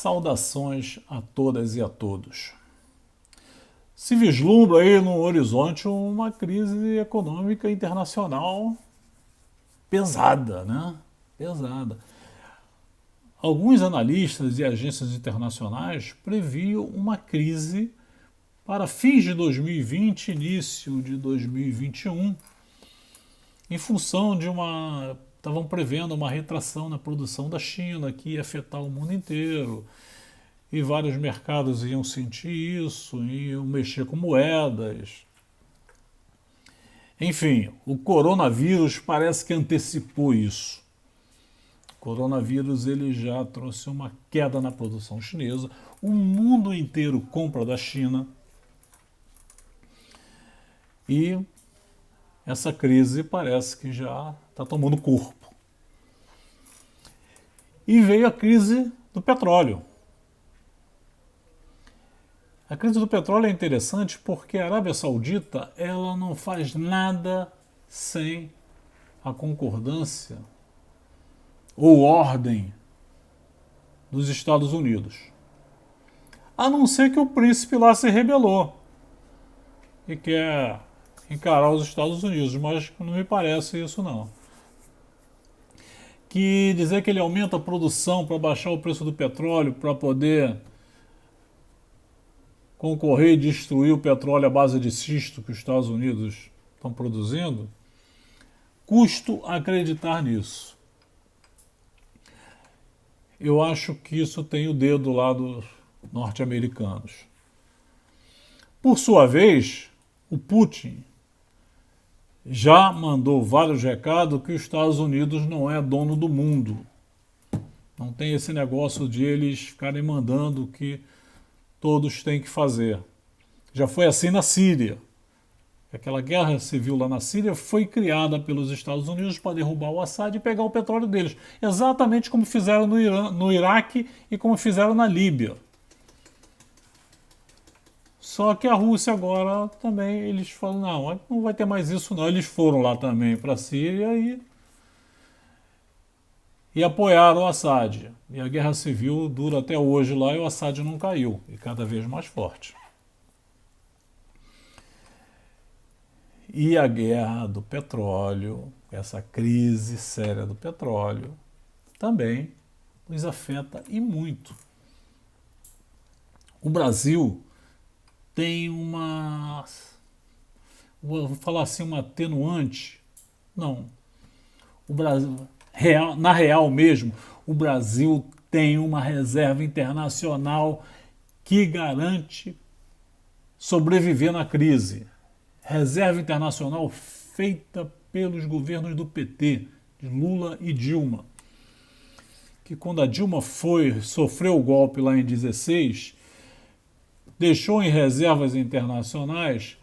Saudações a todas e a todos. Se vislumbra aí no horizonte uma crise econômica internacional pesada, né? Pesada. Alguns analistas e agências internacionais previam uma crise para fins de 2020, início de 2021, em função de estavam prevendo uma retração na produção da China, que ia afetar o mundo inteiro, e vários mercados iam sentir isso, iam mexer com moedas. Enfim, o coronavírus parece que antecipou isso. O coronavírus ele já trouxe uma queda na produção chinesa, o mundo inteiro compra da China, e essa crise parece que já está tomando corpo. E veio a crise do petróleo. A crise do petróleo é interessante porque a Arábia Saudita ela não faz nada sem a concordância ou ordem dos Estados Unidos. A não ser que o príncipe lá se rebelou e quer encarar os Estados Unidos, mas não me parece isso não. Que dizer que ele aumenta a produção para baixar o preço do petróleo, para poder concorrer e destruir o petróleo à base de xisto que os Estados Unidos estão produzindo, custo acreditar nisso. Eu acho que isso tem o dedo lá dos norte-americanos. Por sua vez, o Putin já mandou vários recados que os Estados Unidos não é dono do mundo. Não tem esse negócio de eles ficarem mandando que todos têm que fazer. Já foi assim na Síria. Aquela guerra civil lá na Síria foi criada pelos Estados Unidos para derrubar o Assad e pegar o petróleo deles. Exatamente como fizeram no Iraque e como fizeram na Líbia. Só que a Rússia agora também, eles falam, não vai ter mais isso não. Eles foram lá também para a Síria e apoiaram o Assad. E a guerra civil dura até hoje lá e o Assad não caiu, e cada vez mais forte. E a guerra do petróleo, essa crise séria do petróleo, também nos afeta e muito. O Brasil tem vou falar assim, uma atenuante. Não. O Brasil, na real mesmo, o Brasil tem uma reserva internacional que garante sobreviver na crise. Reserva internacional feita pelos governos do PT, de Lula e Dilma. Que quando a Dilma sofreu o golpe lá em 2016, deixou em reservas internacionais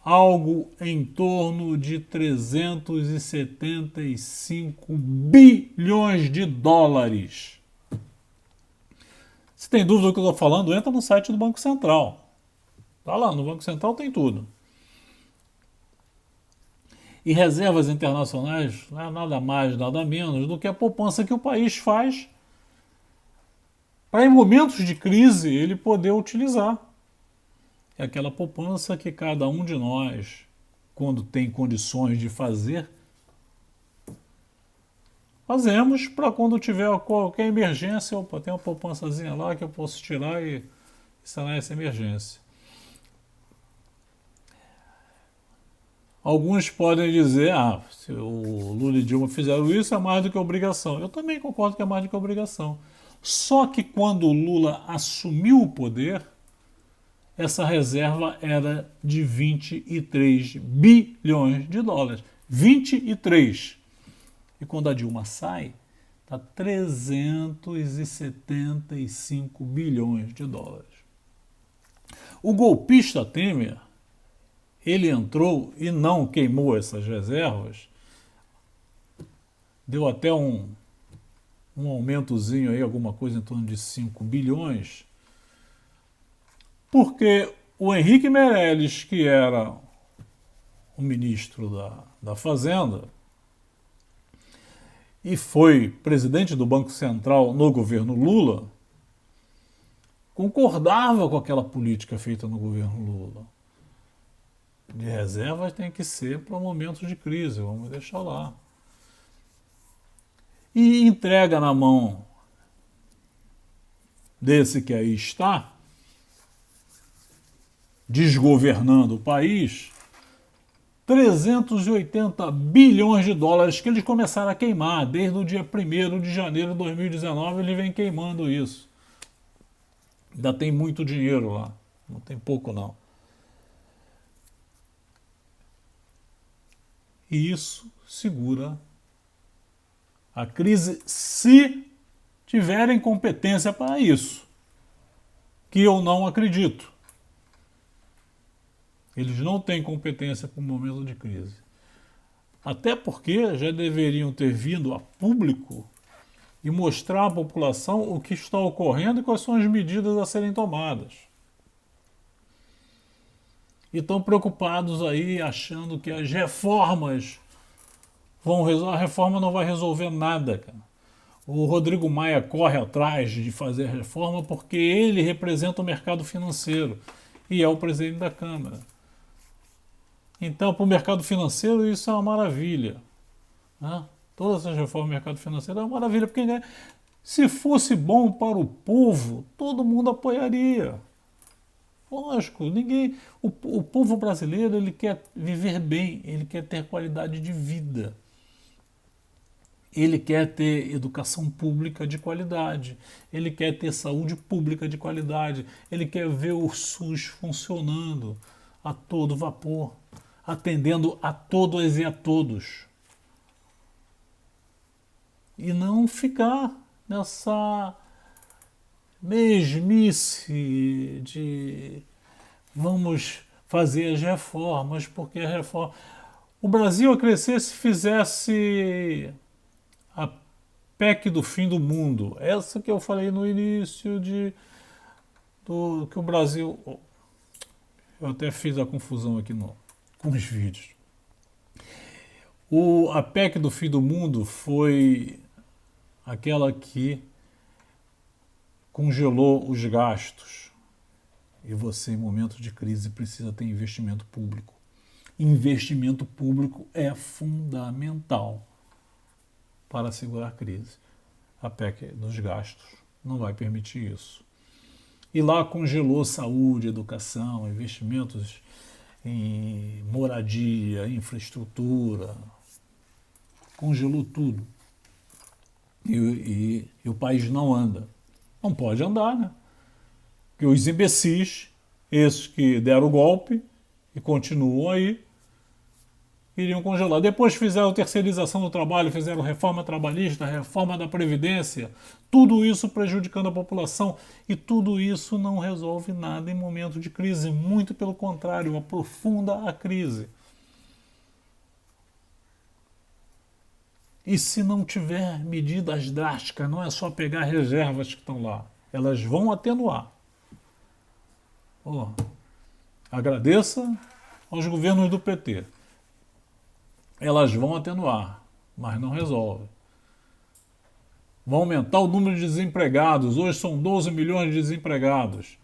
algo em torno de 375 bilhões de dólares. Se tem dúvida do que eu estou falando, entra no site do Banco Central. Está lá, no Banco Central tem tudo. E reservas internacionais não é nada mais, nada menos do que a poupança que o país faz para, em momentos de crise, ele poder utilizar. É aquela poupança que cada um de nós, quando tem condições de fazer, fazemos para quando tiver qualquer emergência, tem uma poupançazinha lá que eu posso tirar e sanar essa emergência. Alguns podem dizer, se o Lula e Dilma fizeram isso, é mais do que obrigação. Eu também concordo que é mais do que obrigação. Só que quando o Lula assumiu o poder, essa reserva era de 23 bilhões de dólares. 23. E quando a Dilma sai, está 375 bilhões de dólares. O golpista Temer, ele entrou e não queimou essas reservas, deu até um aumentozinho aí, alguma coisa em torno de 5 bilhões, porque o Henrique Meirelles, que era o ministro da Fazenda e foi presidente do Banco Central no governo Lula, concordava com aquela política feita no governo Lula. De reservas tem que ser para momentos de crise, vamos deixar lá. E entrega na mão desse que aí está, desgovernando o país, 380 bilhões de dólares que eles começaram a queimar. Desde o dia 1º de janeiro de 2019 eles vêm queimando isso. Ainda tem muito dinheiro lá, não tem pouco não. E isso segura a crise se tiverem competência para isso, que eu não acredito. Eles não têm competência para o momento de crise. Até porque já deveriam ter vindo a público e mostrar à população o que está ocorrendo e quais são as medidas a serem tomadas. E estão preocupados aí, achando que as reformas vão resolver. A reforma não vai resolver nada, cara. O Rodrigo Maia corre atrás de fazer a reforma porque ele representa o mercado financeiro e é o presidente da Câmara. Então, para o mercado financeiro, isso é uma maravilha. Né? Todas essas reformas do mercado financeiro é uma maravilha, porque se fosse bom para o povo, todo mundo apoiaria. Lógico, ninguém. O povo brasileiro ele quer viver bem, ele quer ter qualidade de vida. Ele quer ter educação pública de qualidade, ele quer ter saúde pública de qualidade, ele quer ver o SUS funcionando a todo vapor, atendendo a todas e a todos. E não ficar nessa mesmice de vamos fazer as reformas, porque a reforma. O Brasil ia crescer se fizesse a PEC do fim do mundo. Essa que eu falei no início que o Brasil. Eu até fiz a confusão aqui com os vídeos. A PEC do fim do mundo foi aquela que congelou os gastos. E você, em momentos de crise, precisa ter investimento público. Investimento público é fundamental para segurar a crise. A PEC dos gastos não vai permitir isso. E lá congelou saúde, educação, investimentos em moradia, infraestrutura. Congelou tudo. E o país não anda. Não pode andar, né? Porque os imbecis, esses que deram o golpe e continuam aí, iriam congelar. Depois fizeram terceirização do trabalho, fizeram reforma trabalhista, reforma da Previdência, tudo isso prejudicando a população. E tudo isso não resolve nada em momento de crise. Muito pelo contrário, aprofunda a crise. E se não tiver medidas drásticas, não é só pegar reservas que estão lá. Elas vão atenuar. Agradeça aos governos do PT. Elas vão atenuar, mas não resolvem. Vão aumentar o número de desempregados. Hoje são 12 milhões de desempregados.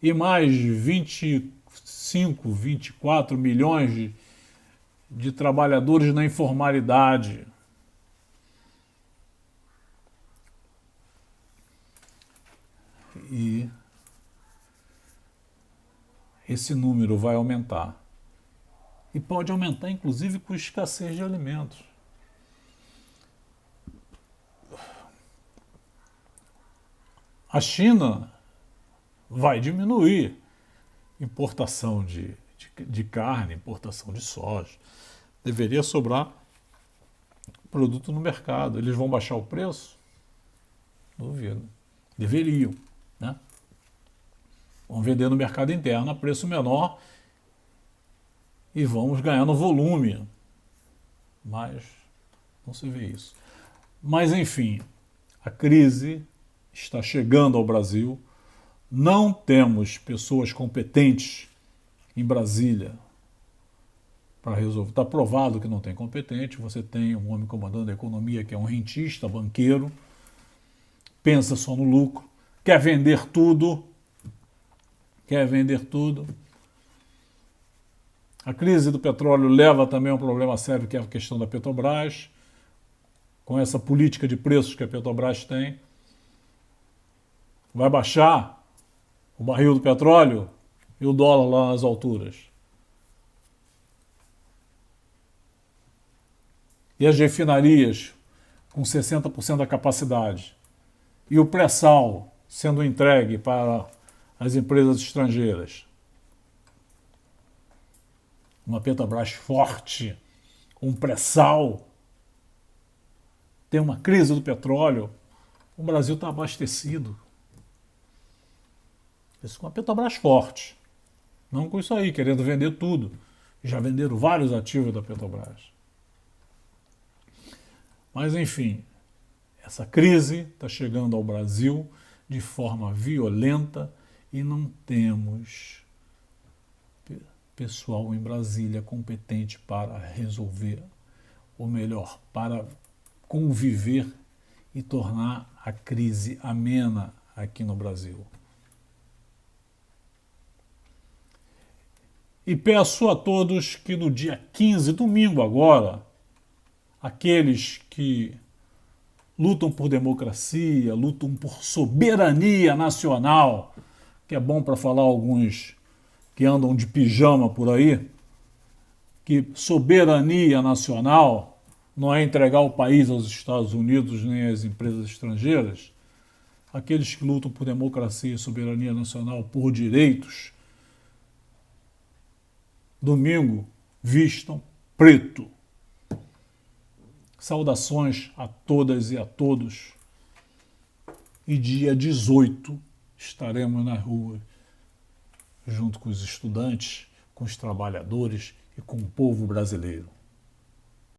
E mais 25, 24 milhões de trabalhadores na informalidade. E esse número vai aumentar. E pode aumentar, inclusive, com escassez de alimentos. A China vai diminuir importação de carne, importação de soja. Deveria sobrar produto no mercado. Eles vão baixar o preço? Duvido. Deveriam, né? Vão vender no mercado interno a preço menor e vamos ganhar no volume. Mas não se vê isso. Mas, enfim, a crise está chegando ao Brasil. Não temos pessoas competentes em Brasília para resolver. Está provado que não tem competente. Você tem um homem comandando a economia que é um rentista, banqueiro, pensa só no lucro. quer vender tudo, quer vender tudo. A crise do petróleo leva também a um problema sério, que é a questão da Petrobras, com essa política de preços que a Petrobras tem. Vai baixar o barril do petróleo e o dólar lá nas alturas. E as refinarias com 60% da capacidade. E o pré-sal sendo entregue para as empresas estrangeiras. Uma Petrobras forte, um pré-sal, tem uma crise do petróleo, o Brasil está abastecido. Isso com a Petrobras forte. Não com isso aí, querendo vender tudo. Já venderam vários ativos da Petrobras. Mas, enfim, essa crise está chegando ao Brasil de forma violenta e não temos pessoal em Brasília competente para resolver, ou melhor, para conviver e tornar a crise amena aqui no Brasil. E peço a todos que no dia 15, domingo agora, aqueles que lutam por democracia, lutam por soberania nacional, que é bom para falar alguns que andam de pijama por aí, que soberania nacional não é entregar o país aos Estados Unidos nem às empresas estrangeiras. Aqueles que lutam por democracia e soberania nacional, por direitos, domingo vistam preto. Saudações a todas e a todos. E dia 18 estaremos na rua, junto com os estudantes, com os trabalhadores e com o povo brasileiro.